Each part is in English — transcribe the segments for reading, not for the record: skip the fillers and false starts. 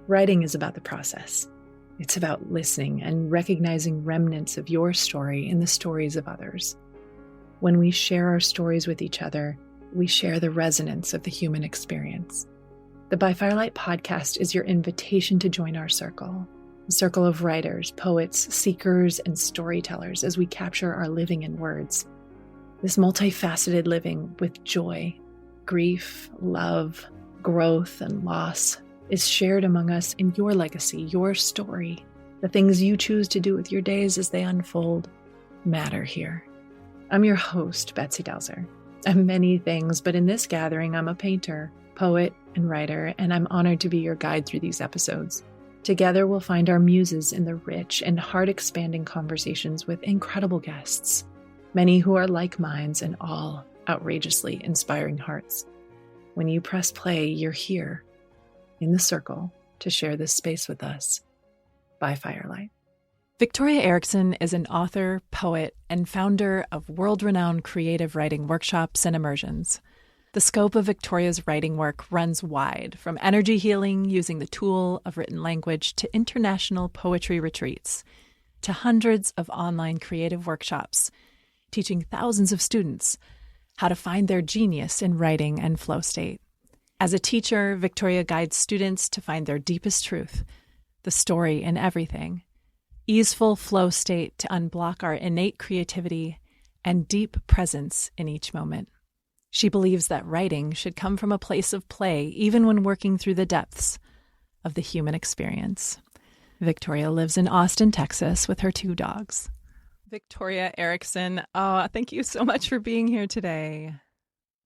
Writing is about the process. It's about listening and recognizing remnants of your story in the stories of others. When we share our stories with each other, we share the resonance of the human experience. The By Firelight podcast is your invitation to join our circle, a circle of writers, poets, seekers, and storytellers as we capture our living in words. This multifaceted living with joy, grief, love, growth, and loss is shared among us in your legacy, your story. The things you choose to do with your days as they unfold matter here. I'm your host, Betsy Delzer. I'm many things, but in this gathering, I'm a painter, poet, and writer, and I'm honored to be your guide through these episodes. Together, we'll find our muses in the rich and heart-expanding conversations with incredible guests, many who are like minds and all outrageously inspiring hearts. When you press play, you're here in the circle to share this space with us. By Firelight. Victoria Erickson is an author, poet, and founder of world-renowned creative writing workshops and immersions. The scope of Victoria's writing work runs wide, from energy healing using the tool of written language to international poetry retreats, to hundreds of online creative workshops, teaching thousands of students how to find their genius in writing and flow state. As a teacher, Victoria guides students to find their deepest truth, the story in everything, easeful flow state to unblock our innate creativity, and deep presence in each moment. She believes that writing should come from a place of play, even when working through the depths of the human experience. Victoria lives in Austin, Texas, with her 2 dogs. Victoria Erickson, thank you so much for being here today.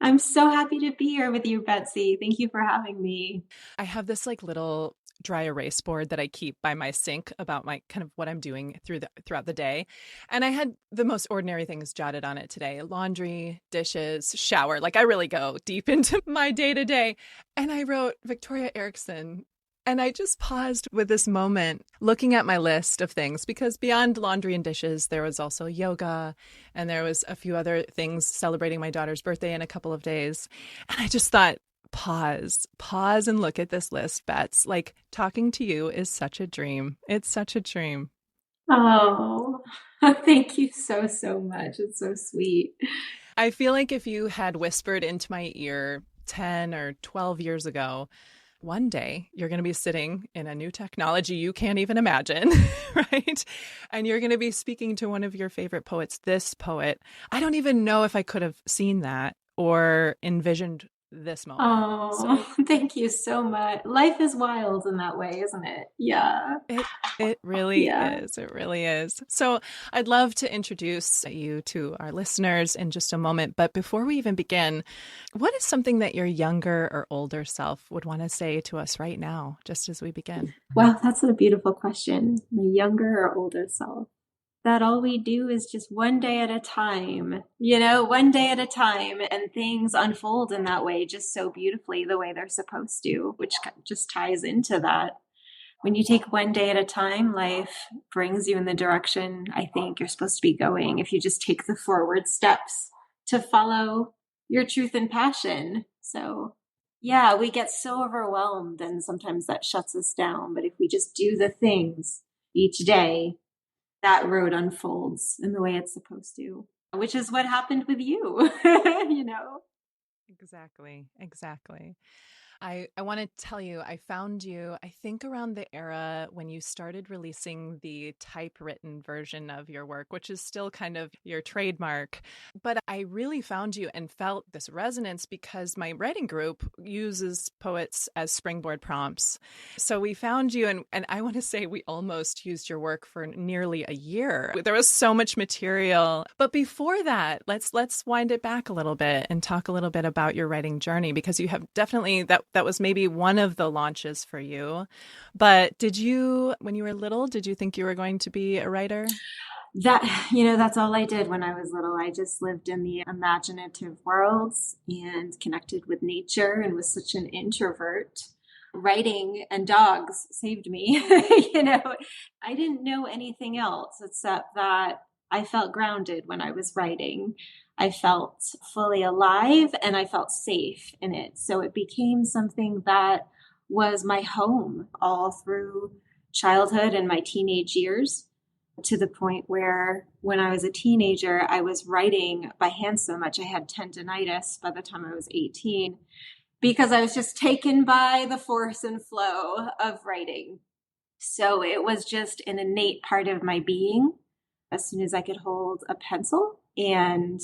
I'm so happy to be here with you, Betsy. Thank you for having me. I have this little dry erase board that I keep by my sink about my kind of what I'm doing throughout the day. And I had the most ordinary things jotted on it today: laundry, dishes, shower. I really go deep into my day to day. And I wrote Victoria Erickson. And I just paused with this moment looking at my list of things, because beyond laundry and dishes, there was also yoga, and there was a few other things celebrating my daughter's birthday in a couple of days. And I just thought, pause and look at this list, Bets. Talking to you is such a dream. It's such a dream. Oh, thank you so much. It's so sweet. I feel like if you had whispered into my ear 10 or 12 years ago, one day you're going to be sitting in a new technology you can't even imagine, right? And you're going to be speaking to one of your favorite poets, this poet. I don't even know if I could have seen that or envisioned this moment. Oh, thank you so much. Life is wild in that way, isn't it? Yeah. It really is. It really is. So I'd love to introduce you to our listeners in just a moment. But before we even begin, what is something that your younger or older self would want to say to us right now, just as we begin? Wow, that's a beautiful question. My younger or older self. That all we do is just one day at a time, one day at a time, and things unfold in that way just so beautifully, the way they're supposed to, which just ties into that. When you take one day at a time, life brings you in the direction I think you're supposed to be going, if you just take the forward steps to follow your truth and passion. So yeah, we get so overwhelmed, and sometimes that shuts us down. But if we just do the things each day, that road unfolds in the way it's supposed to, which is what happened with you, Exactly. I want to tell you, I found you, I think, around the era when you started releasing the typewritten version of your work, which is still kind of your trademark. But I really found you and felt this resonance because my writing group uses poets as springboard prompts. So we found you, and I want to say we almost used your work for nearly a year. There was so much material. But before that, let's wind it back a little bit and talk a little bit about your writing journey, because you have definitely that was maybe one of the launches for you. But when you were little, did you think you were going to be a writer? That's all I did when I was little. I just lived in the imaginative worlds and connected with nature and was such an introvert. Writing and dogs saved me. I didn't know anything else except that I felt grounded when I was writing. I felt fully alive and I felt safe in it. So it became something that was my home all through childhood and my teenage years, to the point where when I was a teenager, I was writing by hand so much. I had tendonitis by the time I was 18 because I was just taken by the force and flow of writing. So it was just an innate part of my being as soon as I could hold a pencil. And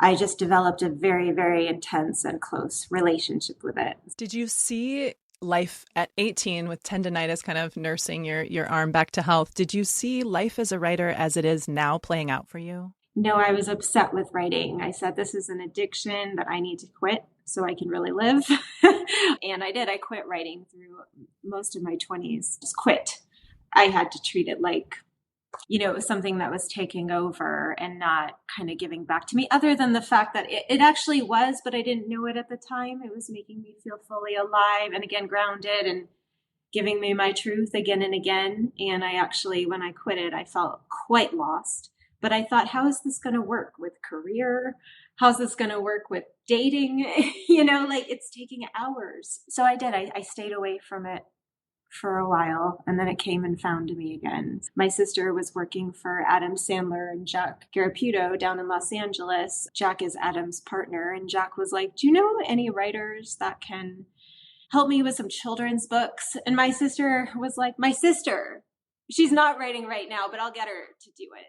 I just developed a very, very intense and close relationship with it. Did you see life at 18 with tendonitis, kind of nursing your arm back to health? Did you see life as a writer as it is now playing out for you? No, I was upset with writing. I said, this is an addiction that I need to quit so I can really live. And I did. I quit writing through most of my 20s. Just quit. I had to treat it like, it was something that was taking over and not kind of giving back to me, other than the fact that it actually was, but I didn't know it at the time. It was making me feel fully alive and again, grounded and giving me my truth again and again. And I actually, when I quit it, I felt quite lost. But I thought, how is this going to work with career? How's this going to work with dating? It's taking hours. So I did. I stayed away from it for a while, and then it came and found me again. My sister was working for Adam Sandler and Jack Garaputo down in Los Angeles. Jack is Adam's partner, and Jack was like, do you know any writers that can help me with some children's books? And my sister was like, my sister, she's not writing right now, but I'll get her to do it.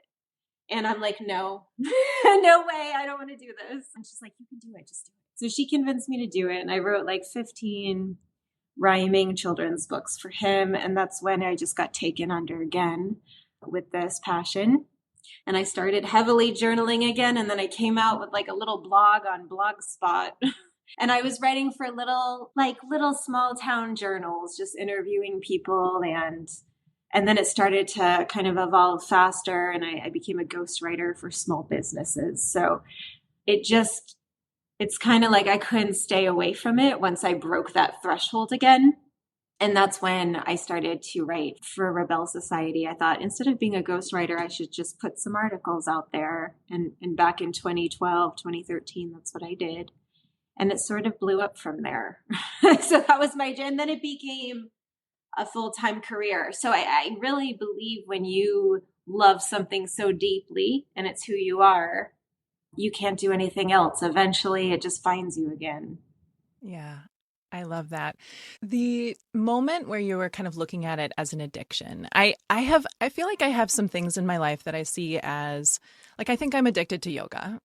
And I'm like, no, no way. I don't want to do this. And she's like, you can do it. Just do it. So she convinced me to do it. And I wrote like 15 rhyming children's books for him. And that's when I just got taken under again with this passion. And I started heavily journaling again. And then I came out with like a little blog on Blogspot. And I was writing for little small town journals, just interviewing people. And then it started to kind of evolve faster, and I became a ghostwriter for small businesses. So it's kind of like I couldn't stay away from it once I broke that threshold again. And that's when I started to write for Rebel Society. I thought instead of being a ghostwriter, I should just put some articles out there. And back in 2012, 2013, that's what I did. And it sort of blew up from there. So that was and then it became a full-time career. So I really believe when you love something so deeply and it's who you are, you can't do anything else. Eventually it just finds you again. Yeah, I love that. The moment where you were kind of looking at it as an addiction, I feel like I have some things in my life that I see as like, I think I'm addicted to yoga.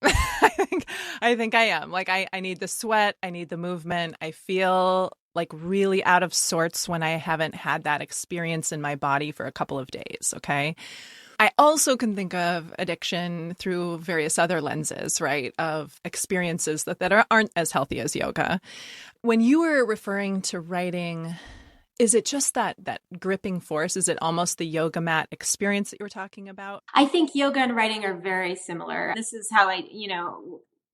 I think I am. Like I need the sweat. I need the movement. I feel like really out of sorts when I haven't had that experience in my body for a couple of days. Okay. I also can think of addiction through various other lenses, right? Of experiences that aren't as healthy as yoga. When you were referring to writing, is it just that gripping force? Is it almost the yoga mat experience that you were talking about? I think yoga and writing are very similar. This is how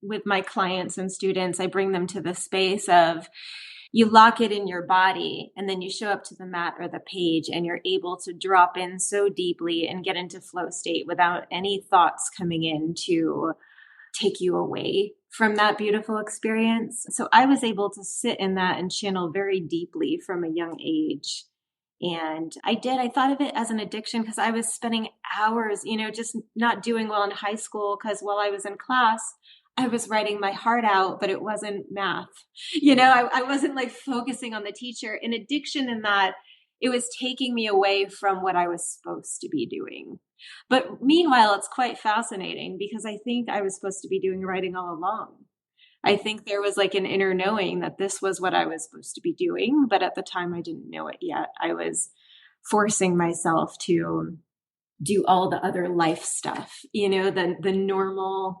with my clients and students, I bring them to the space of you lock it in your body and then you show up to the mat or the page and you're able to drop in so deeply and get into flow state without any thoughts coming in to take you away from that beautiful experience. So I was able to sit in that and channel very deeply from a young age. And I thought of it as an addiction because I was spending hours, just not doing well in high school because while I was in class, I was writing my heart out, but it wasn't math. I wasn't like focusing on the teacher. An addiction in that it was taking me away from what I was supposed to be doing. But meanwhile, it's quite fascinating because I think I was supposed to be doing writing all along. I think there was like an inner knowing that this was what I was supposed to be doing. But at the time, I didn't know it yet. I was forcing myself to do all the other life stuff, the normal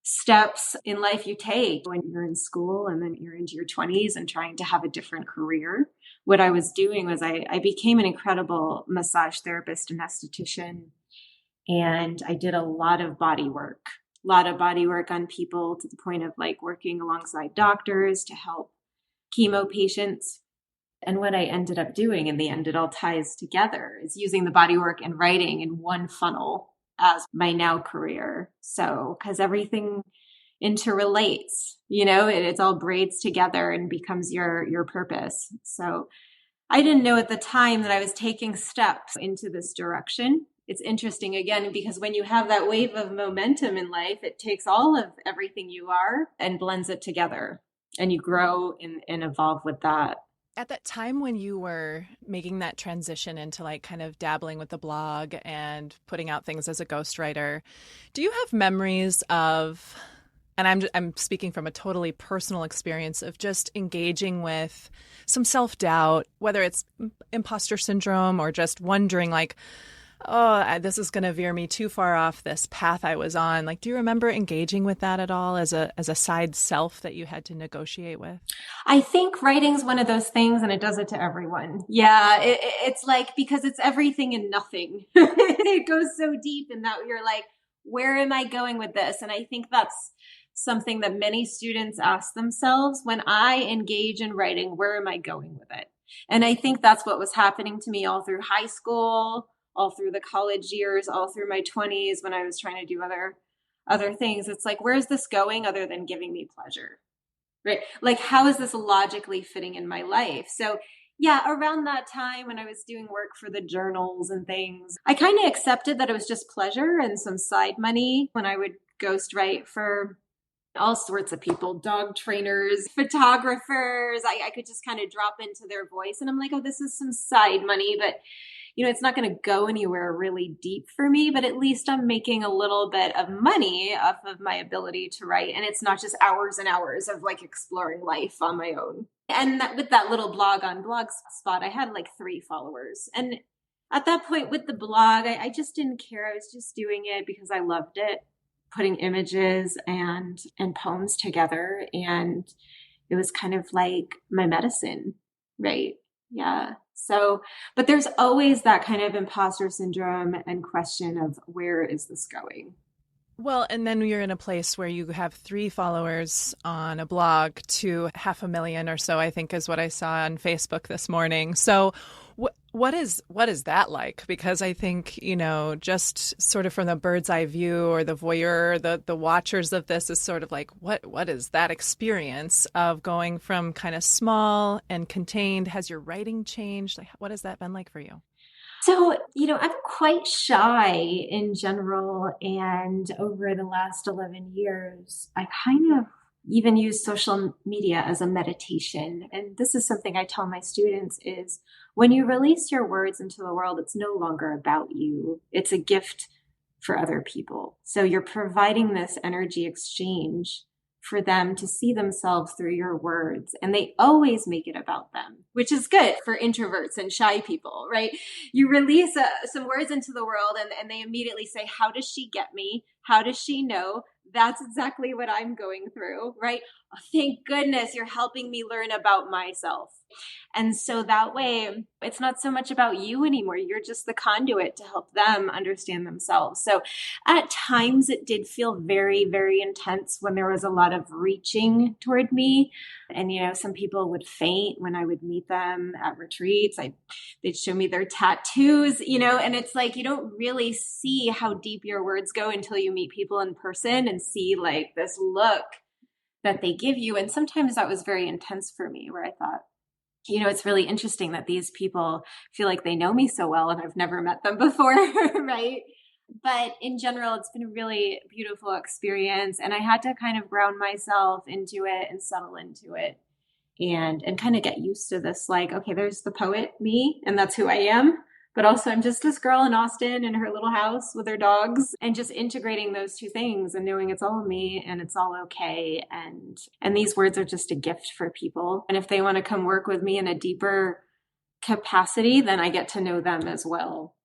steps in life you take when you're in school and then you're into your 20s and trying to have a different career. What I was doing was I became an incredible massage therapist and esthetician. And I did a lot of body work on people to the point of like working alongside doctors to help chemo patients. And what I ended up doing in the end, it all ties together, is using the body work and writing in one funnel as my now career. So, because everything interrelates, it's all braids together and becomes your purpose. So I didn't know at the time that I was taking steps into this direction. It's interesting again, because when you have that wave of momentum in life, it takes all of everything you are and blends it together, and you grow and evolve with that. At that time when you were making that transition into like kind of dabbling with the blog and putting out things as a ghostwriter, do you have memories of, and I'm speaking from a totally personal experience of just engaging with some self-doubt, whether it's imposter syndrome or just wondering like, oh, this is going to veer me too far off this path I was on. Like, do you remember engaging with that at all as a side self that you had to negotiate with? I think writing's one of those things, and it does it to everyone. Yeah, it's like, because it's everything and nothing. It goes so deep in that you're like, where am I going with this? And I think that's something that many students ask themselves when I engage in writing, where am I going with it? And I think that's what was happening to me all through high school, all through the college years, all through my 20s when I was trying to do other things. It's like, where's this going other than giving me pleasure? Right? Like, how is this logically fitting in my life? So yeah, around that time when I was doing work for the journals and things, I kind of accepted that it was just pleasure and some side money when I would ghostwrite for all sorts of people, dog trainers, photographers. I could just kind of drop into their voice and I'm like, oh, this is some side money, but it's not going to go anywhere really deep for me, but at least I'm making a little bit of money off of my ability to write. And it's not just hours and hours of like exploring life on my own. And with that little blog on Blogspot, I had like 3 followers. And at that point with the blog, I just didn't care. I was just doing it because I loved it, putting images and poems together. And it was kind of like my medicine, right? Yeah. So, but there's always that kind of imposter syndrome and question of where is this going? Well, and then you're in a place where you have 3 followers on a blog to 500,000 or so, I think is what I saw on Facebook this morning. So what is that like? Because I think, just sort of from the bird's eye view or the voyeur, the watchers of this is sort of like, what is that experience of going from kind of small and contained? Has your writing changed? Like, what has that been like for you? So, I'm quite shy in general. And over the last 11 years, I kind of even use social media as a meditation. And this is something I tell my students is when you release your words into the world, it's no longer about you. It's a gift for other people. So you're providing this energy exchange for them to see themselves through your words. And they always make it about them, which is good for introverts and shy people, right? You release some words into the world and they immediately say, how does she get me? How does she know? That's exactly what I'm going through, right? Oh, thank goodness you're helping me learn about myself. And so that way, it's not so much about you anymore. You're just the conduit to help them understand themselves. So at times it did feel very, very intense when there was a lot of reaching toward me. And, some people would faint when I would meet them at retreats. They'd show me their tattoos, and it's like, you don't really see how deep your words go until you meet people in person and see like this look that they give you. And sometimes that was very intense for me where I thought, it's really interesting that these people feel like they know me so well and I've never met them before, right? But in general, it's been a really beautiful experience. And I had to kind of ground myself into it and settle into it and kind of get used to this, like, okay, there's the poet, me, and that's who I am. But also I'm just this girl in Austin in her little house with her dogs and just integrating those 2 things and knowing it's all me and it's all okay. And these words are just a gift for people. And if they want to come work with me in a deeper capacity, then I get to know them as well.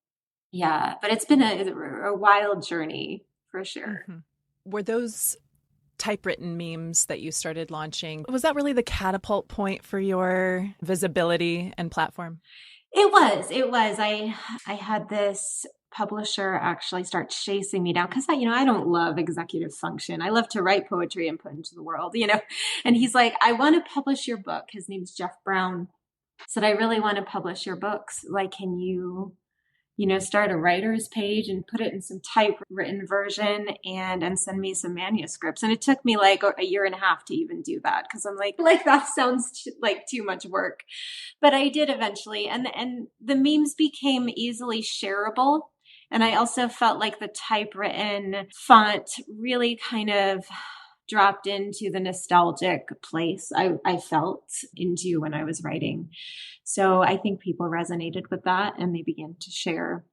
Yeah. But it's been a wild journey for sure. Mm-hmm. Were those typewritten memes that you started launching, was that really the catapult point for your visibility and platform? It was. I had this publisher actually start chasing me down because I don't love executive function. I love to write poetry and put into the world, and he's like, I want to publish your book. His name's Jeff Brown. Said, I really want to publish your books. Like, can you start a writer's page and put it in some typewritten version and send me some manuscripts. And it took me like a year and a half to even do that, because I'm like that sounds like too much work. But I did eventually. And the memes became easily shareable. And I also felt like the typewritten font really kind of dropped into the nostalgic place I felt into when I was writing. So I think people resonated with that and they began to share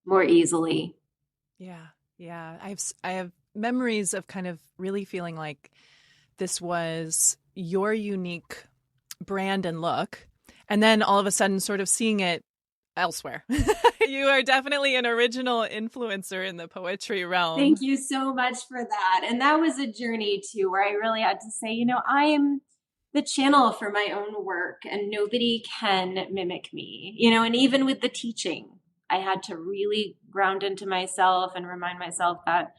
more easily. Yeah. Yeah. I have memories of kind of really feeling like this was your unique brand and look, and then all of a sudden sort of seeing it elsewhere. You are definitely an original influencer in the poetry realm. Thank you so much for that. And that was a journey too, where I really had to say, I am the channel for my own work and nobody can mimic me, and even with the teaching, I had to really ground into myself and remind myself that,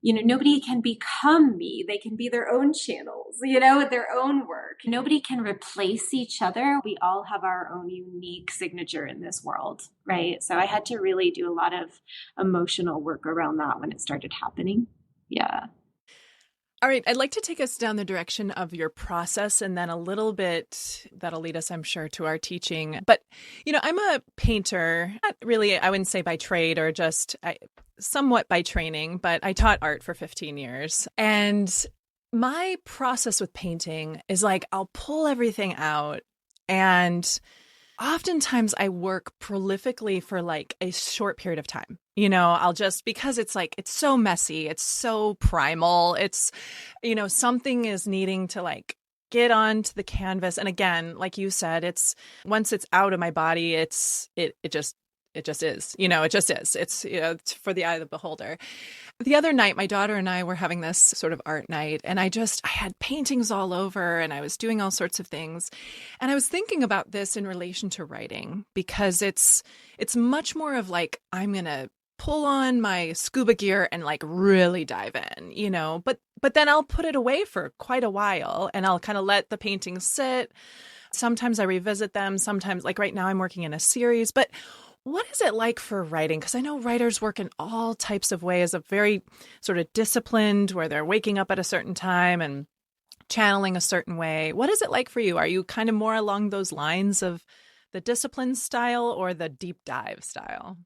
nobody can become me. They can be their own channels, with their own work. Nobody can replace each other. We all have our own unique signature in this world, right? So I had to really do a lot of emotional work around that when it started happening. Yeah. All right. I'd like to take us down the direction of your process, and then a little bit that'll lead us, I'm sure, to our teaching. But, I'm a painter, not really, I wouldn't say by trade or just somewhat by training, but I taught art for 15 years. And my process with painting is like, I'll pull everything out, and oftentimes I work prolifically for like a short period of time. I'll just, because it's like, it's so messy, it's so primal, it's, something is needing to like get onto the canvas. And again, like you said, it's, once it's out of my body, it just is, it just is. It's for the eye of the beholder. The other night, my daughter and I were having this sort of art night, and I had paintings all over, and I was doing all sorts of things. And I was thinking about this in relation to writing, because it's much more of like, I'm going to pull on my scuba gear and like really dive in, but then I'll put it away for quite a while, and I'll kind of let the paintings sit. Sometimes I revisit them. Sometimes, like right now, I'm working in a series. But what is it like for writing? Because I know writers work in all types of ways, of very sort of disciplined, where they're waking up at a certain time and channeling a certain way. What is it like for you? Are you kind of more along those lines of the discipline style or the deep dive style?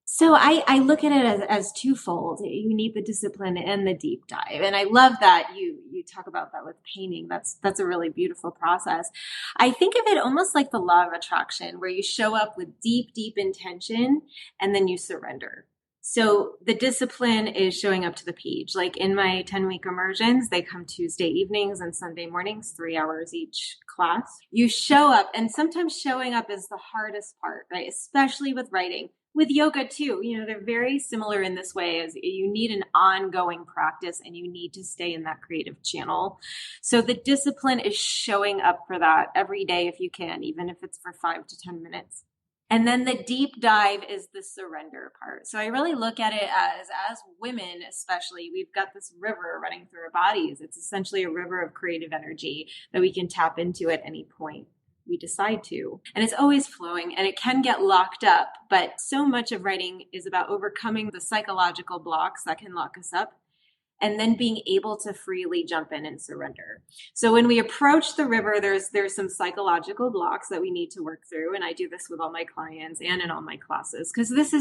So I look at it as twofold. You need the discipline and the deep dive. And I love that you talk about that with painting. That's a really beautiful process. I think of it almost like the law of attraction, where you show up with deep, deep intention and then you surrender. So the discipline is showing up to the page. Like in my 10-week immersions, they come Tuesday evenings and Sunday mornings, 3 hours each class. You show up, and sometimes showing up is the hardest part, right? Especially with writing. With yoga too, they're very similar in this way, as you need an ongoing practice and you need to stay in that creative channel. So the discipline is showing up for that every day if you can, even if it's for 5 to 10 minutes. And then the deep dive is the surrender part. So I really look at it as women, especially, we've got this river running through our bodies. It's essentially a river of creative energy that we can tap into at any point we decide to. And it's always flowing, and it can get locked up. But so much of writing is about overcoming the psychological blocks that can lock us up, and then being able to freely jump in and surrender. So when we approach the river, there's some psychological blocks that we need to work through. And I do this with all my clients and in all my classes, because this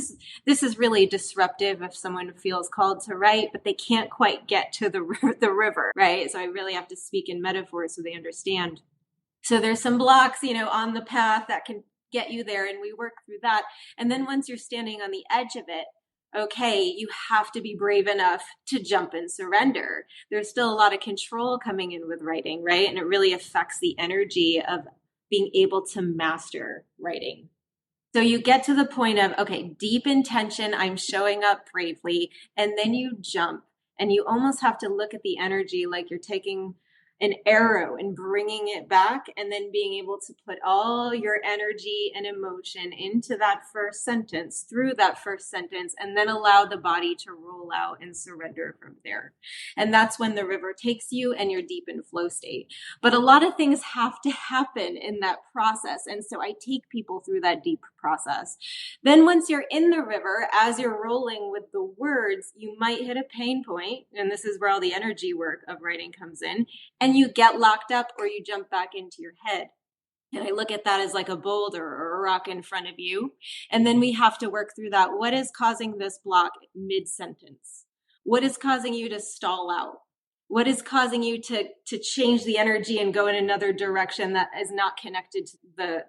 is really disruptive if someone feels called to write, but they can't quite get to the river, right? So I really have to speak in metaphors so they understand. So there's some blocks, on the path that can get you there, and we work through that. And then once you're standing on the edge of it, okay, you have to be brave enough to jump and surrender. There's still a lot of control coming in with writing, right? And it really affects the energy of being able to master writing. So you get to the point of, okay, deep intention, I'm showing up bravely, and then you jump, and you almost have to look at the energy like you're taking an arrow and bringing it back, and then being able to put all your energy and emotion into that first sentence, through that first sentence, and then allow the body to roll out and surrender from there. And that's when the river takes you and you're deep in flow state. But a lot of things have to happen in that process. And so I take people through that deep process. Then once you're in the river, as you're rolling with the words, you might hit a pain point, and this is where all the energy work of writing comes in, and you get locked up or you jump back into your head. And I look at that as like a boulder or a rock in front of you. And then we have to work through that. What is causing this block mid-sentence? What is causing you to stall out? What is causing you to change the energy and go in another direction that is not connected to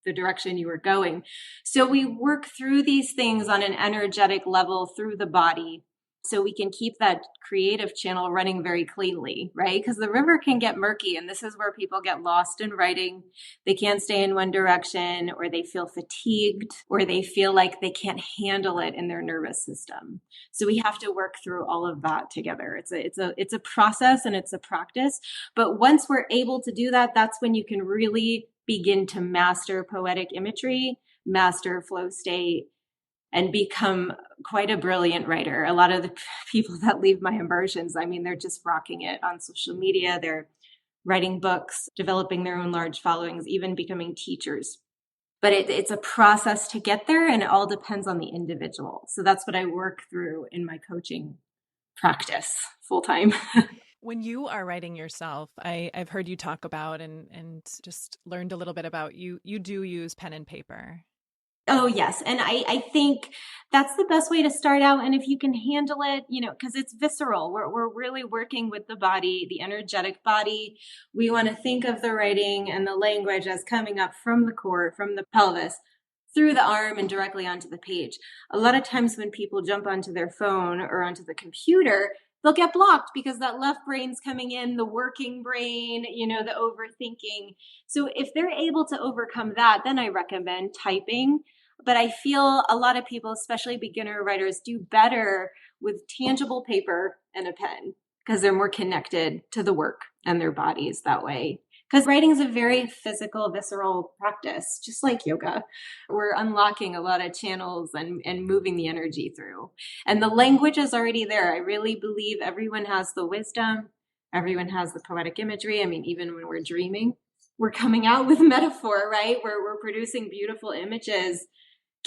the direction you were going? So we work through these things on an energetic level through the body, so we can keep that creative channel running very cleanly, right? Because the river can get murky, and this is where people get lost in writing. They can't stay in one direction, or they feel fatigued, or they feel like they can't handle it in their nervous system. So we have to work through all of that together. It's a process and it's a practice. But once we're able to do that, that's when you can really begin to master poetic imagery, master flow state, and become quite a brilliant writer. A lot of the people that leave my immersions, I mean, they're just rocking it on social media. They're writing books, developing their own large followings, even becoming teachers. But it's a process to get there, and it all depends on the individual. So that's what I work through in my coaching practice full time. When you are writing yourself, I've heard you talk about and just learned a little bit about you do use pen and paper. Oh, yes. And I think that's the best way to start out. And if you can handle it, because it's visceral, we're really working with the body, the energetic body. We want to think of the writing and the language as coming up from the core, from the pelvis, through the arm and directly onto the page. A lot of times when people jump onto their phone or onto the computer, they'll get blocked because that left brain's coming in, the working brain, the overthinking. So if they're able to overcome that, then I recommend typing. But I feel a lot of people, especially beginner writers, do better with tangible paper and a pen because they're more connected to the work and their bodies that way. Because writing is a very physical, visceral practice, just like yoga. We're unlocking a lot of channels and moving the energy through. And the language is already there. I really believe everyone has the wisdom. Everyone has the poetic imagery. I mean, even when we're dreaming, we're coming out with metaphor, right? We're producing beautiful images,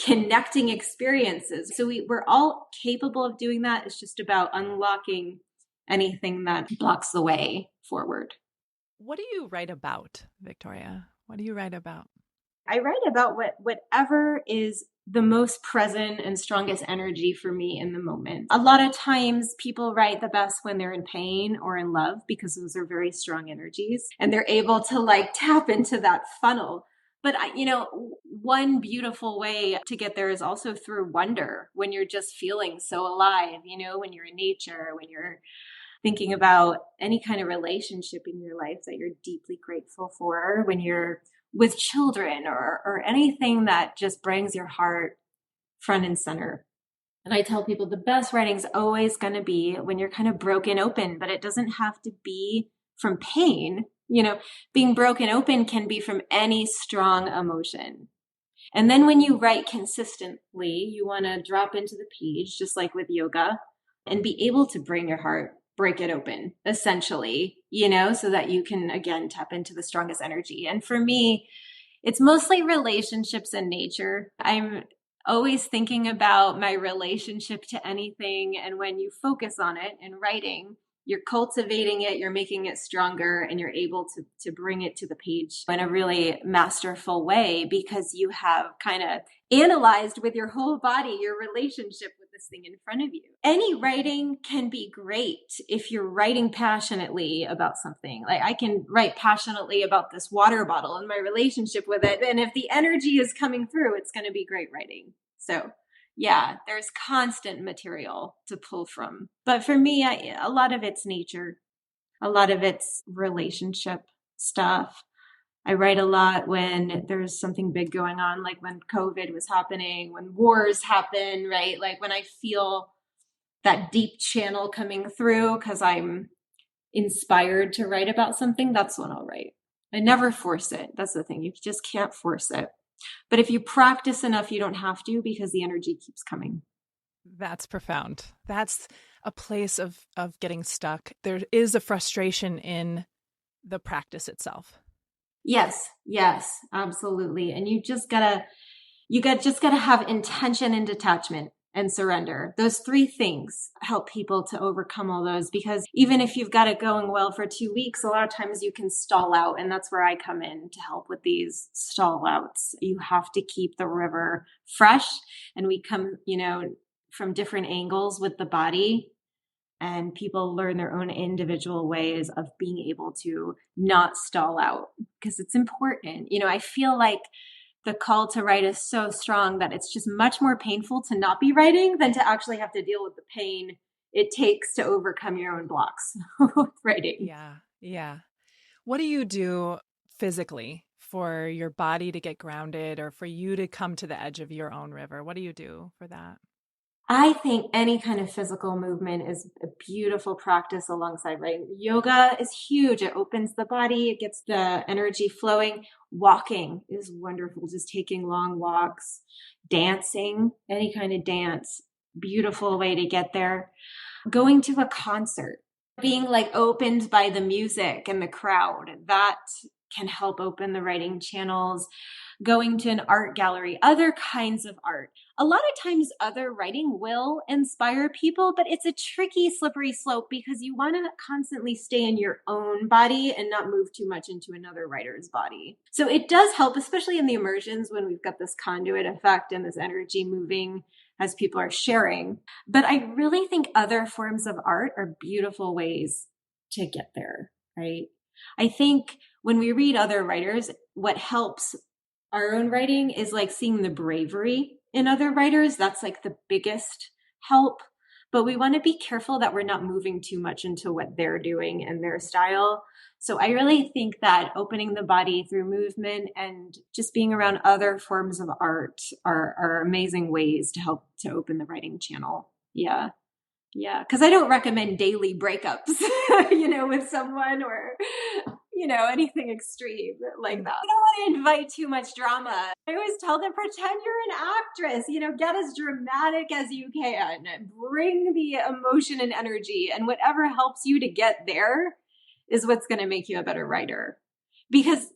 connecting experiences. So we're all capable of doing that. It's just about unlocking anything that blocks the way forward. What do you write about, Victoria? What do you write about? I write about whatever is the most present and strongest energy for me in the moment. A lot of times people write the best when they're in pain or in love because those are very strong energies and they're able to tap into that funnel. But one beautiful way to get there is also through wonder, when you're just feeling so alive, when you're in nature, when you're thinking about any kind of relationship in your life that you're deeply grateful for, when you're with children or anything that just brings your heart front and center. And I tell people the best writing's always going to be when you're kind of broken open, but it doesn't have to be from pain. Being broken open can be from any strong emotion. And then when you write consistently, you want to drop into the page, just like with yoga, and be able to bring your heart, break it open, essentially, so that you can, again, tap into the strongest energy. And for me, it's mostly relationships and nature. I'm always thinking about my relationship to anything. And when you focus on it in writing, you're cultivating it, you're making it stronger, and you're able to bring it to the page in a really masterful way because you have kind of analyzed with your whole body your relationship with this thing in front of you. Any writing can be great if you're writing passionately about something. Like I can write passionately about this water bottle and my relationship with it. And if the energy is coming through, it's going to be great writing. So yeah, there's constant material to pull from. But for me, a lot of it's nature. A lot of it's relationship stuff. I write a lot when there's something big going on, like when COVID was happening, when wars happen, right? Like when I feel that deep channel coming through because I'm inspired to write about something, that's when I'll write. I never force it. That's the thing. You just can't force it. But if you practice enough, you don't have to, because the energy keeps coming. That's profound. That's a place of getting stuck. There is a frustration in the practice itself. Yes, absolutely. And you just gotta have intention and detachment and surrender. Those three things help people to overcome all those, because even if you've got it going well for 2 weeks, a lot of times you can stall out. And that's where I come in to help with these stall outs. You have to keep the river fresh. And we come, from different angles with the body, and people learn their own individual ways of being able to not stall out, because it's important. I feel like the call to write is so strong that it's just much more painful to not be writing than to actually have to deal with the pain it takes to overcome your own blocks with writing. Yeah. What do you do physically for your body to get grounded, or for you to come to the edge of your own river? What do you do for that? I think any kind of physical movement is a beautiful practice alongside writing. Yoga is huge. It opens the body. It gets the energy flowing. Walking is wonderful. Just taking long walks, dancing, any kind of dance, beautiful way to get there. Going to a concert, being opened by the music and the crowd, that can help open the writing channels. Going to an art gallery, other kinds of art. A lot of times other writing will inspire people, but it's a tricky, slippery slope, because you want to constantly stay in your own body and not move too much into another writer's body. So it does help, especially in the immersions, when we've got this conduit effect and this energy moving as people are sharing. But I really think other forms of art are beautiful ways to get there, right? I think when we read other writers, what helps our own writing is seeing the bravery in other writers. That's the biggest help. But we want to be careful that we're not moving too much into what they're doing and their style. So I really think that opening the body through movement and just being around other forms of art are amazing ways to help to open the writing channel. Yeah. Because I don't recommend daily breakups, with someone, or, anything extreme like that. I don't want to invite too much drama. I always tell them, pretend you're an actress, get as dramatic as you can, bring the emotion and energy, and whatever helps you to get there is what's going to make you a better writer. Because,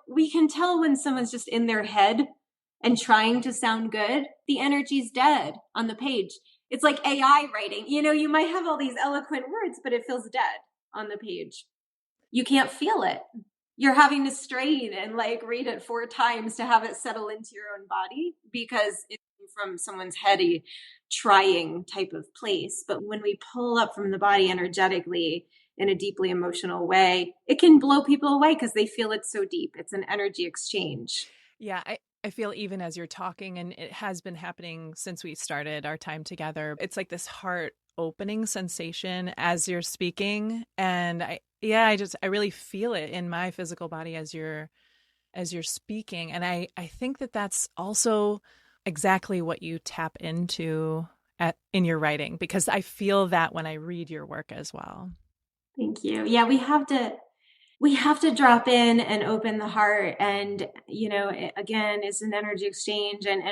we can tell when someone's just in their head and trying to sound good, the energy's dead on the page. It's like AI writing. You might have all these eloquent words, but it feels dead on the page. You can't feel it. You're having to strain and read it 4 times to have it settle into your own body, because it's from someone's heady, trying type of place. But when we pull up from the body energetically in a deeply emotional way, it can blow people away because they feel it so deep. It's an energy exchange. Yeah, I feel even as you're talking, and it has been happening since we started our time together, it's like this heart opening sensation as you're speaking. And I really feel it in my physical body as you're speaking. And I think that that's also exactly what you tap into in your writing, because I feel that when I read your work as well. Thank you. Yeah, we have to drop in and open the heart. And, again, it's an energy exchange. And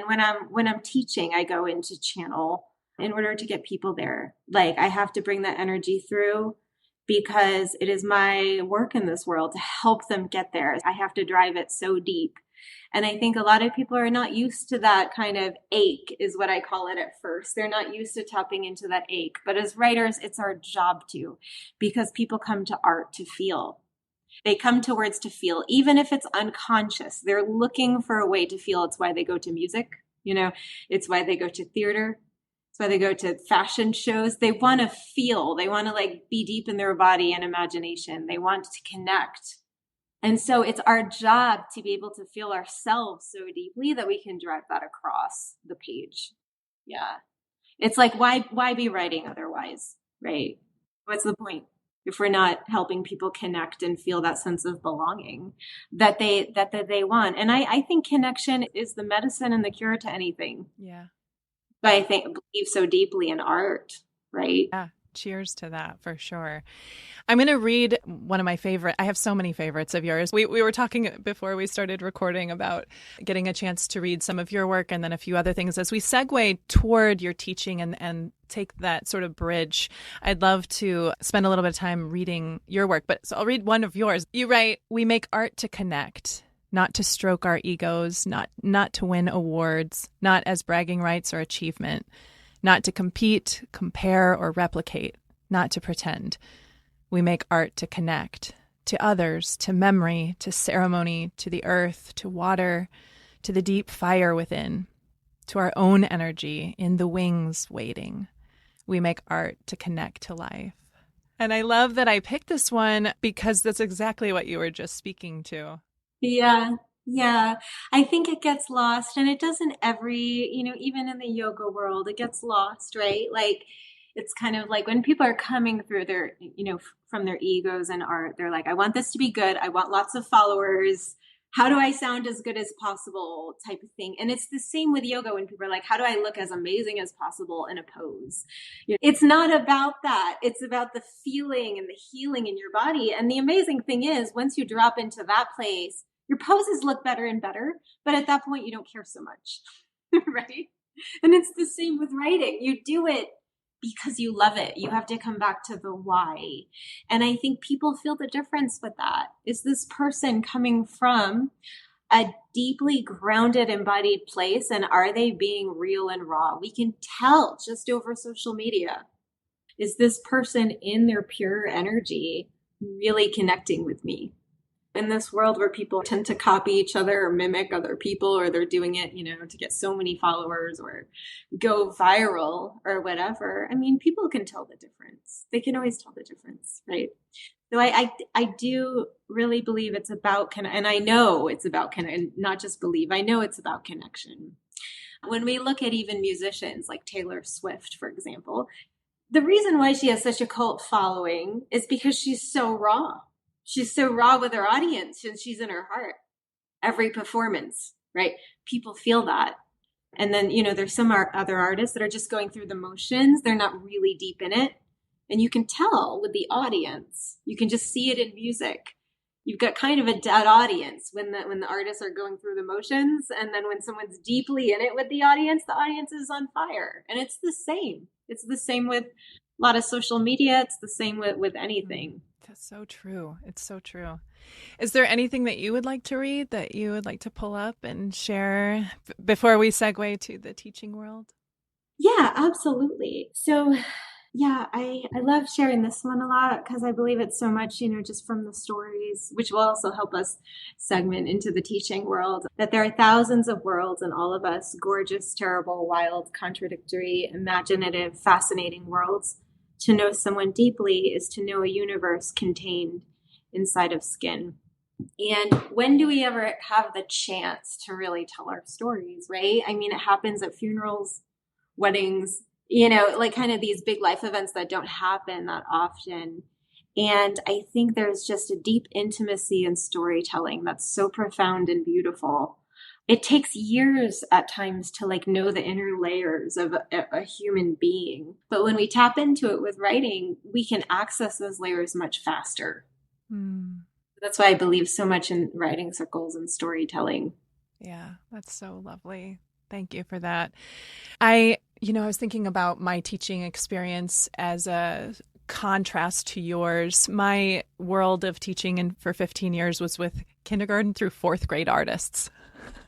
when I'm teaching, I go into channel in order to get people there. I have to bring that energy through, because it is my work in this world to help them get there. I have to drive it so deep. And I think a lot of people are not used to that kind of ache, is what I call it at first. They're not used to tapping into that ache. But as writers, it's our job to, because people come to art to feel. They come to words to feel, even if it's unconscious. They're looking for a way to feel. It's why they go to music. It's why they go to theater. It's why they go to fashion shows. They want to feel. They want to be deep in their body and imagination. They want to connect. And so it's our job to be able to feel ourselves so deeply that we can drive that across the page. Yeah. It's why be writing otherwise, right? What's the point if we're not helping people connect and feel that sense of belonging that they want? And I think connection is the medicine and the cure to anything. Yeah. But I believe so deeply in art, right? Cheers to that for sure. I'm going to read one of my favorite. I have so many favorites of yours. We were talking before we started recording about getting a chance to read some of your work and then a few other things. As we segue toward your teaching and take that sort of bridge, I'd love to spend a little bit of time reading your work. But so I'll read one of yours. You write, "We make art to connect, not to stroke our egos, not to win awards, not as bragging rights or achievement. Not to compete, compare, or replicate, not to pretend. We make art to connect, to others, to memory, to ceremony, to the earth, to water, to the deep fire within, to our own energy in the wings waiting. We make art to connect to life." And I love that I picked this one because that's exactly what you were just speaking to. Yeah. Yeah, I think it gets lost, and it does in every, even in the yoga world, it gets lost, right? Like, it's kind of like when people are coming through their, from their egos and art, they're like, I want this to be good. I want lots of followers. How do I sound as good as possible type of thing? And it's the same with yoga when people are like, how do I look as amazing as possible in a pose? It's not about that. It's about the feeling and the healing in your body. And the amazing thing is, once you drop into that place, your poses look better and better, but at that point you don't care so much, right? And it's the same with writing. You do it because you love it. You have to come back to the why. And I think people feel the difference with that. Is this person coming from a deeply grounded, embodied place, and are they being real and raw? We can tell just over social media. Is this person in their pure energy really connecting with me? In this world where people tend to copy each other or mimic other people, or they're doing it, to get so many followers or go viral or whatever. I mean, people can tell the difference. They can always tell the difference, right? So I do really believe it's about and I know it's about and not just believe. I know it's about connection. When we look at even musicians like Taylor Swift, for example, the reason why she has such a cult following is because she's so raw. She's so raw with her audience, and she's in her heart. Every performance, right? People feel that. And then, there's some other artists that are just going through the motions. They're not really deep in it. And you can tell with the audience. You can just see it in music. You've got kind of a dead audience when the artists are going through the motions. And then when someone's deeply in it with the audience is on fire. And it's the same. It's the same with a lot of social media. It's the same with anything. That's so true. It's so true. Is there anything that you would like to read that you would like to pull up and share before we segue to the teaching world? Yeah, absolutely. So, yeah, I love sharing this one a lot because I believe it's so much, just from the stories, which will also help us segment into the teaching world, that there are thousands of worlds in all of us, gorgeous, terrible, wild, contradictory, imaginative, fascinating worlds. To know someone deeply is to know a universe contained inside of skin. And when do we ever have the chance to really tell our stories, right? I mean, it happens at funerals, weddings, like kind of these big life events that don't happen that often. And I think there's just a deep intimacy in storytelling that's so profound and beautiful. It takes years at times to know the inner layers of a human being. But when we tap into it with writing, we can access those layers much faster. That's why I believe so much in writing circles and storytelling. Yeah, that's so lovely. Thank you for that. I was thinking about my teaching experience as a contrast to yours. My world of teaching for 15 years was with kindergarten through fourth grade artists.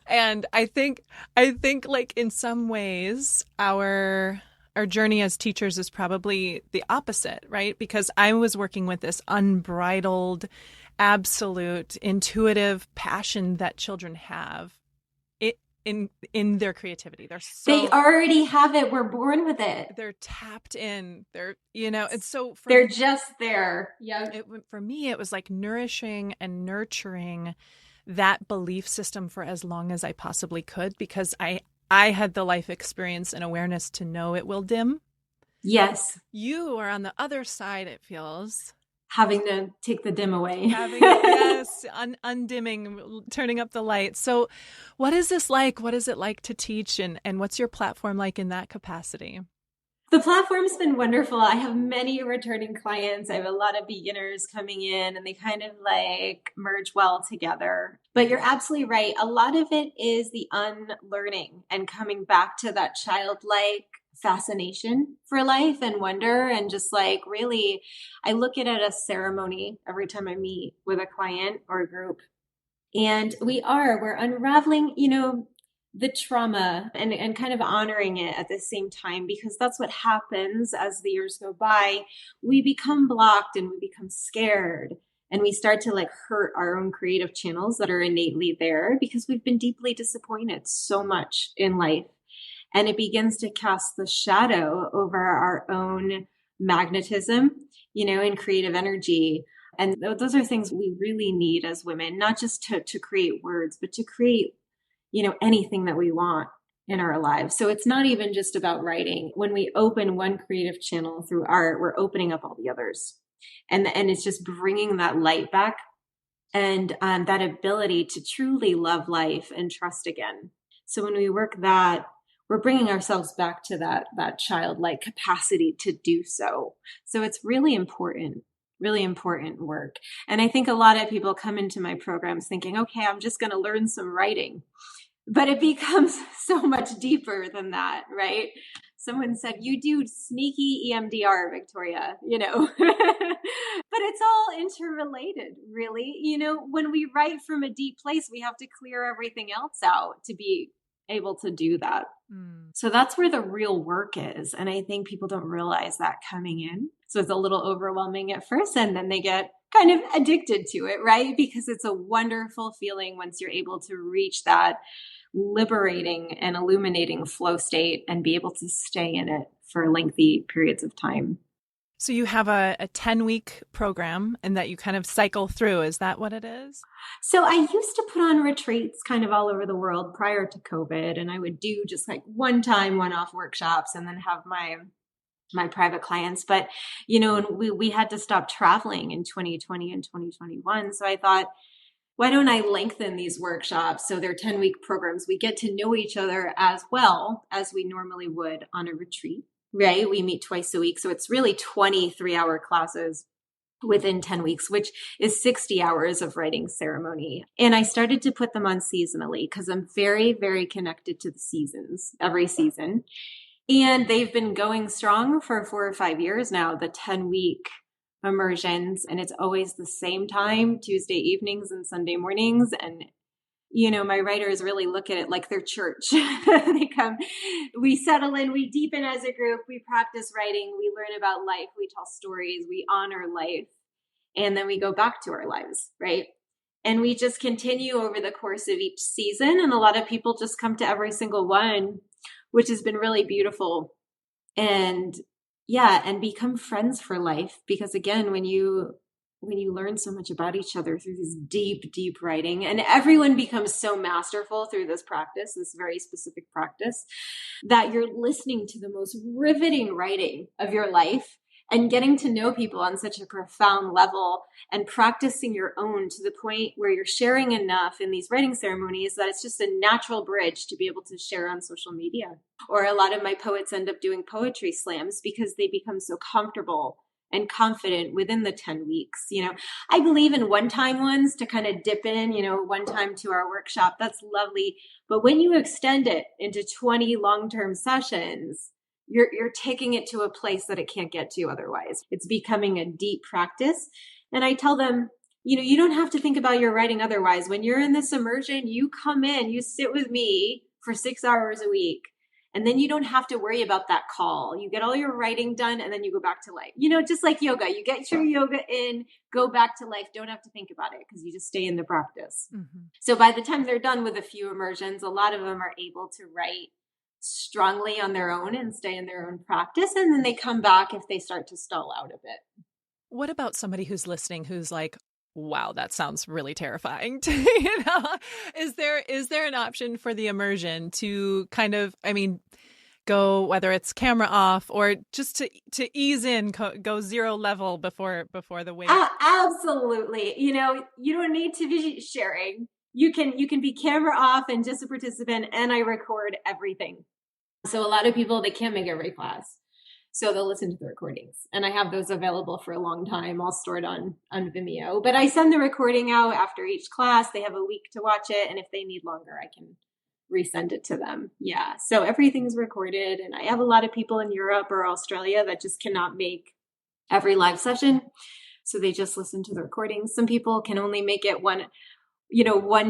And I think in some ways our journey as teachers is probably the opposite, right? Because I was working with this unbridled, absolute, intuitive passion that children have in their creativity. They already have it. We're born with it. They're tapped in. And so they're just there. Yeah. For me, it was like nourishing and nurturing that belief system for as long as I possibly could, because I had the life experience and awareness to know it will dim. Yes. You are on the other side, it feels. Having to take the dim away. Undimming, turning up the light. So what is this like? What is it like to teach? And what's your platform like in that capacity? The platform's been wonderful. I have many returning clients. I have a lot of beginners coming in and they kind of like merge well together. But you're absolutely right. A lot of it is the unlearning and coming back to that childlike fascination for life and wonder. And just like really, I look at it as ceremony every time I meet with a client or a group. And we're unraveling, the trauma and kind of honoring it at the same time, because that's what happens as the years go by. We become blocked and we become scared and we start to like hurt our own creative channels that are innately there because we've been deeply disappointed so much in life. And it begins to cast the shadow over our own magnetism, and creative energy. And those are things we really need as women, not just to create words, but to create anything that we want in our lives. So it's not even just about writing. When we open one creative channel through art, we're opening up all the others. And it's just bringing that light back and that ability to truly love life and trust again. So when we work that, we're bringing ourselves back to that childlike capacity to do so. So it's really important work. And I think a lot of people come into my programs thinking, okay, I'm just going to learn some writing. But it becomes so much deeper than that, right? Someone said, you do sneaky EMDR, Victoria, but it's all interrelated, really. When we write from a deep place, we have to clear everything else out to be able to do that. So that's where the real work is. And I think people don't realize that coming in. So it's a little overwhelming at first, and then they get kind of addicted to it, right? Because it's a wonderful feeling once you're able to reach that liberating and illuminating flow state and be able to stay in it for lengthy periods of time. So you have a 10-week program and that you kind of cycle through. Is that what it is? So I used to put on retreats kind of all over the world prior to COVID. And I would do just like one-off workshops and then have my private clients. But, and we had to stop traveling in 2020 and 2021. So I thought, why don't I lengthen these workshops so they're 10-week programs? We get to know each other as well as we normally would on a retreat, right? We meet twice a week. So it's really 23-hour classes within 10 weeks, which is 60 hours of writing ceremony. And I started to put them on seasonally because I'm very, very connected to the seasons, every season. And they've been going strong for 4 or 5 years now, the 10-week immersions. And it's always the same time, Tuesday evenings and Sunday mornings. And, my writers really look at it like their church. They come, we settle in, we deepen as a group, we practice writing, we learn about life, we tell stories, we honor life, and then we go back to our lives, right? And we just continue over the course of each season. And a lot of people just come to every single one, which has been really beautiful. And become friends for life. Because again, when you learn so much about each other through this deep, deep writing, and everyone becomes so masterful through this practice, this very specific practice, that you're listening to the most riveting writing of your life and getting to know people on such a profound level and practicing your own to the point where you're sharing enough in these writing ceremonies that it's just a natural bridge to be able to share on social media. Or a lot of my poets end up doing poetry slams because they become so comfortable and confident within the 10 weeks. I believe in one-time ones to kind of dip in, one time to our workshop. That's lovely. But when you extend it into 20 long-term sessions, you're taking it to a place that it can't get to otherwise. It's becoming a deep practice. And I tell them, you don't have to think about your writing otherwise. When you're in this immersion, you come in, you sit with me for 6 hours a week. And then you don't have to worry about that call. You get all your writing done and then you go back to life. Just like yoga, you get your yoga in, go back to life, don't have to think about it because you just stay in the practice. Mm-hmm. So by the time they're done with a few immersions, a lot of them are able to write strongly on their own and stay in their own practice. And then they come back if they start to stall out a bit. What about somebody who's listening who's like, wow, that sounds really terrifying. Is there an option for the immersion to kind of, go, whether it's camera off or just to ease in, go zero level before the wave? Absolutely. You don't need to be sharing. You can be camera off and just a participant, and I record everything. So a lot of people, they can't make every class. So they'll listen to the recordings. And I have those available for a long time, all stored on Vimeo. But I send the recording out after each class. They have a week to watch it. And if they need longer, I can resend it to them. Yeah. So everything's recorded. And I have a lot of people in Europe or Australia that just cannot make every live session. So they just listen to the recordings. Some people can only make it one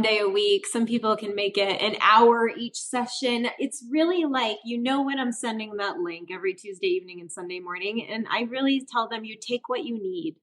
day a week. Some people can make it an hour each session. It's really like, when I'm sending that link every Tuesday evening and Sunday morning, and I really tell them, you take what you need.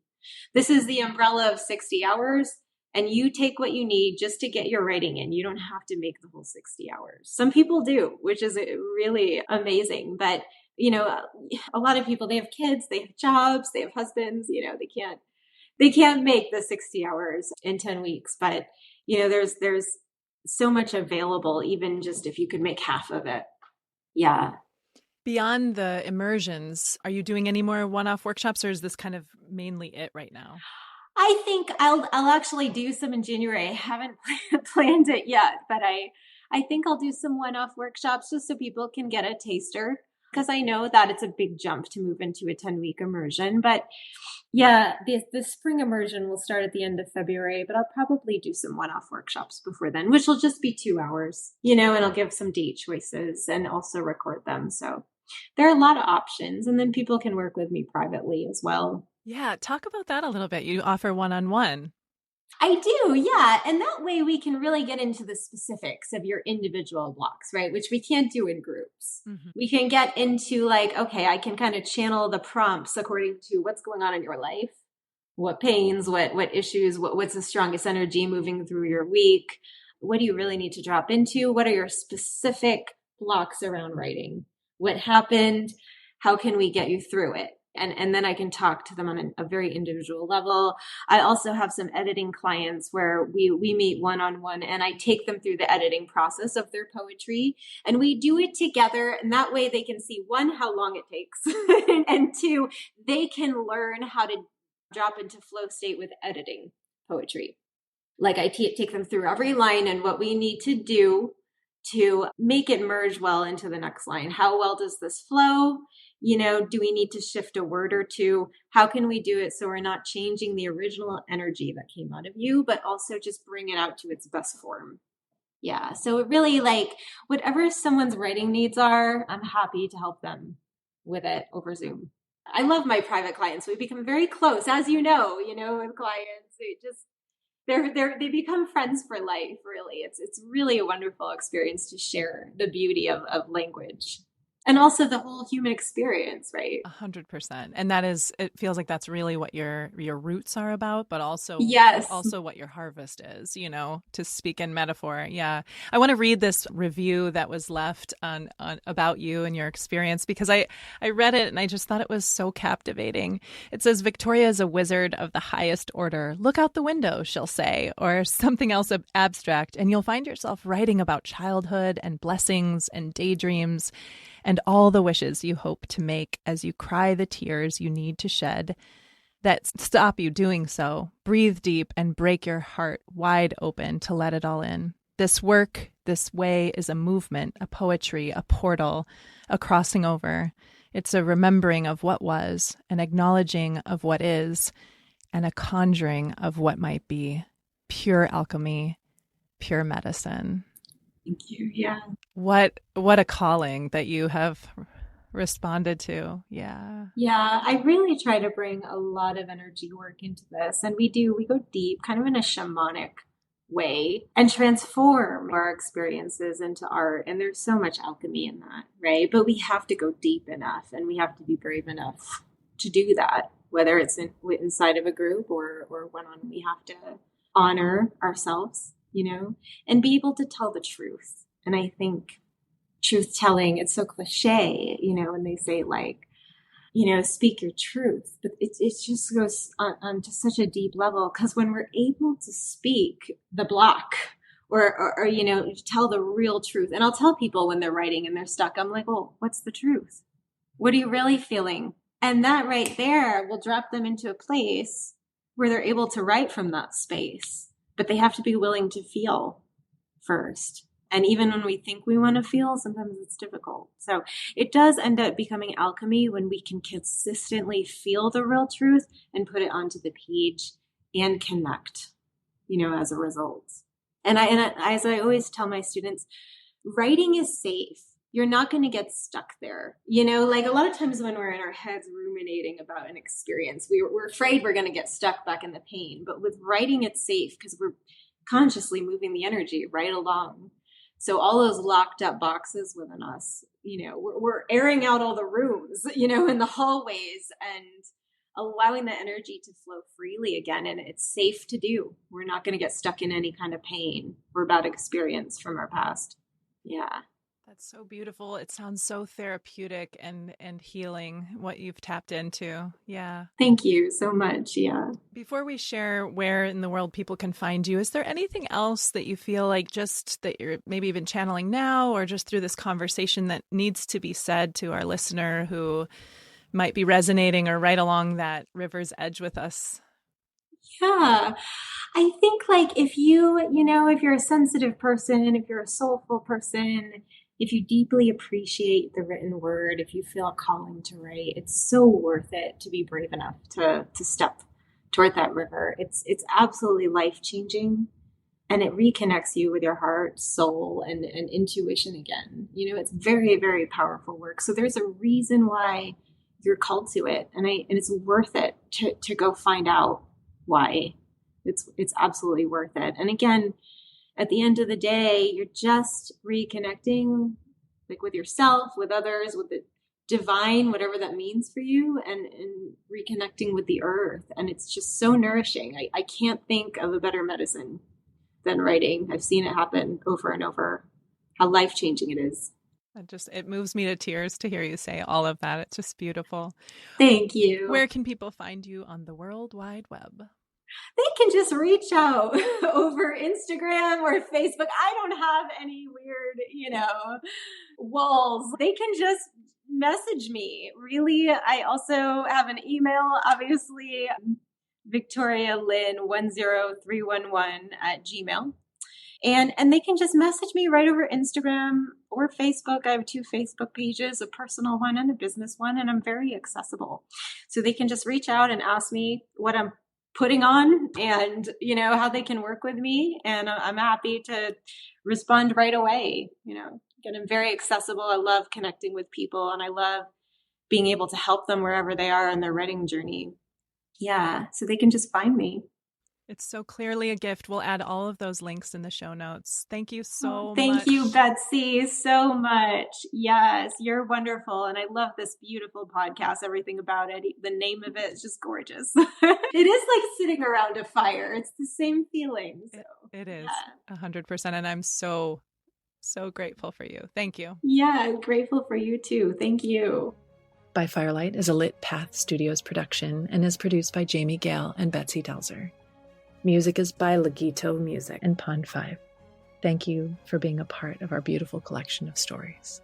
This is the umbrella of 60 hours, and you take what you need just to get your writing in. You don't have to make the whole 60 hours. Some people do, which is really amazing. But, a lot of people, they have kids, they have jobs, they have husbands, they can't make the 60 hours in 10 weeks, but there's so much available, even just if you could make half of it. Yeah. Beyond the immersions, are you doing any more one-off workshops, or is this kind of mainly it right now? I think I'll actually do some in January. I haven't planned it yet, but I think I'll do some one-off workshops just so people can get a taster, because I know that it's a big jump to move into a 10-week immersion. But yeah, the spring immersion will start at the end of February, but I'll probably do some one-off workshops before then, which will just be 2 hours, and I'll give some date choices and also record them. So there are a lot of options, and then people can work with me privately as well. Yeah. Talk about that a little bit. You offer one-on-one. I do, yeah. And that way we can really get into the specifics of your individual blocks, right? Which we can't do in groups. Mm-hmm. We can get into okay, I can kind of channel the prompts according to what's going on in your life, what pains, what issues, what's the strongest energy moving through your week? What do you really need to drop into? What are your specific blocks around writing? What happened? How can we get you through it? And then I can talk to them on a very individual level. I also have some editing clients where we meet one-on-one, and I take them through the editing process of their poetry, and we do it together. And that way they can see, one, how long it takes, and two, they can learn how to drop into flow state with editing poetry. Like I take them through every line and what we need to do to make it merge well into the next line. How well does this flow? Do we need to shift a word or two? How can we do it so we're not changing the original energy that came out of you, but also just bring it out to its best form? Yeah. So it really, whatever someone's writing needs are, I'm happy to help them with it over Zoom. I love my private clients. We become very close, as with clients. They become friends for life, really. It's really a wonderful experience to share the beauty of language. And also the whole human experience, right? 100%. And it feels like that's really what your roots are about, but also, yes, also what your harvest is, to speak in metaphor. Yeah. I want to read this review that was left on about you and your experience, because I read it and I just thought it was so captivating. It says, Victoria is a wizard of the highest order. Look out the window, she'll say, or something else abstract, and you'll find yourself writing about childhood and blessings and daydreams and all the wishes you hope to make as you cry the tears you need to shed that stop you doing so. Breathe deep and break your heart wide open to let it all in. This work, this way, is a movement, a poetry, a portal, a crossing over. It's a remembering of what was, an acknowledging of what is, and a conjuring of what might be. Pure alchemy, pure medicine. Thank you. Yeah. What a calling that you have responded to. Yeah. Yeah. I really try to bring a lot of energy work into this. And we go deep, kind of in a shamanic way, and transform our experiences into art. And there's so much alchemy in that, right? But we have to go deep enough, and we have to be brave enough to do that, whether it's inside of a group or one-on-one. We have to honor ourselves, and be able to tell the truth. And I think truth telling, it's so cliche, when they say speak your truth, but it just goes on to such a deep level, because when we're able to speak the block or tell the real truth. And I'll tell people when they're writing and they're stuck, I'm like, well, what's the truth? What are you really feeling? And that right there will drop them into a place where they're able to write from that space. But they have to be willing to feel first. And even when we think we want to feel, sometimes it's difficult. So it does end up becoming alchemy when we can consistently feel the real truth and put it onto the page and connect, as a result. And as I always tell my students, writing is safe. You're not going to get stuck there. Like a lot of times when we're in our heads ruminating about an experience, we're afraid we're going to get stuck back in the pain. But with writing, it's safe because we're consciously moving the energy right along. So all those locked up boxes within us, we're airing out all the rooms, in the hallways and allowing the energy to flow freely again. And it's safe to do. We're not going to get stuck in any kind of pain or bad experience from our past. Yeah. That's so beautiful. It sounds so therapeutic and healing, what you've tapped into. Yeah. Thank you so much. Yeah. Before we share where in the world people can find you, is there anything else that you feel like just that you're maybe even channeling now or just through this conversation that needs to be said to our listener who might be resonating or right along that river's edge with us? Yeah. I think like if you're a sensitive person, if you're a soulful person, if you deeply appreciate the written word, if you feel a calling to write, it's so worth it to be brave enough to step toward that river. It's absolutely life-changing, and it reconnects you with your heart, soul, and intuition again. It's very, very powerful work. So there's a reason why you're called to it, and it's worth it to go find out why. It's absolutely worth it. And again, at the end of the day, you're just reconnecting like with yourself, with others, with the divine, whatever that means for you, and reconnecting with the earth. And it's just so nourishing. I can't think of a better medicine than writing. I've seen it happen over and over, how life-changing it is. It moves me to tears to hear you say all of that. It's just beautiful. Thank you. Where can people find you on the World Wide Web? They can just reach out over Instagram or Facebook. I don't have any weird, walls. They can just message me. Really, I also have an email, obviously, victorialyn10311 and they can just message me right over Instagram or Facebook. I have 2 Facebook pages, a personal one and a business one, and I'm very accessible. So they can just reach out and ask me what I'm putting on and, how they can work with me. And I'm happy to respond right away. Again, I'm very accessible. I love connecting with people and I love being able to help them wherever they are on their writing journey. Yeah. So they can just find me. It's so clearly a gift. We'll add all of those links in the show notes. Thank you so much. Thank you, Betsy, so much. Yes, you're wonderful. And I love this beautiful podcast, everything about it. The name of it is just gorgeous. It is like sitting around a fire. It's the same feeling. So, it is 100%. And I'm so, so grateful for you. Thank you. Yeah, grateful for you too. Thank you. By Firelight is a Lit Path Studios production and is produced by Jamie Gale and Betsy Delzer. Music is by Legito Music and Pond 5. Thank you for being a part of our beautiful collection of stories.